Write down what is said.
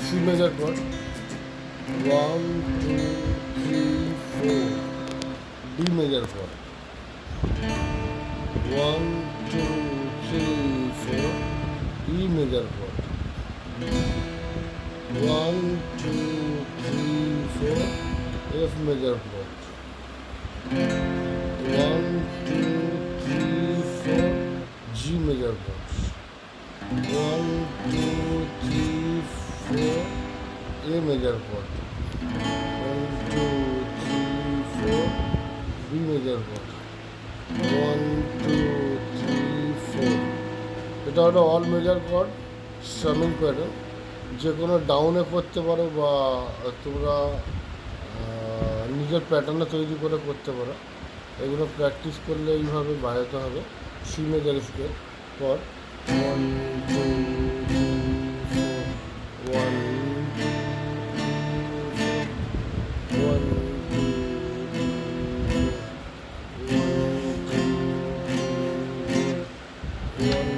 C major chord, 1 2 3 4, D major chord, 1 2 3 4, E major chord, 1 2 3 4, F major chord, 1 2 3 4, G major chord, 1 2 3 4, A major chord, 1 2 3 4, B major chord, 1 2 3 4। এটা হলো all major chord strumming pattern. যে কোনো ডাউনে করতে পারো বা তোমরা নিজের প্যাটার্নে তৈরি করে করতে পারো। এগুলো প্র্যাকটিস করলে এইভাবে বাজাতে হবে। সি মেজার স্কেল পর 1 2 3 4, 1 1 2 1 2 1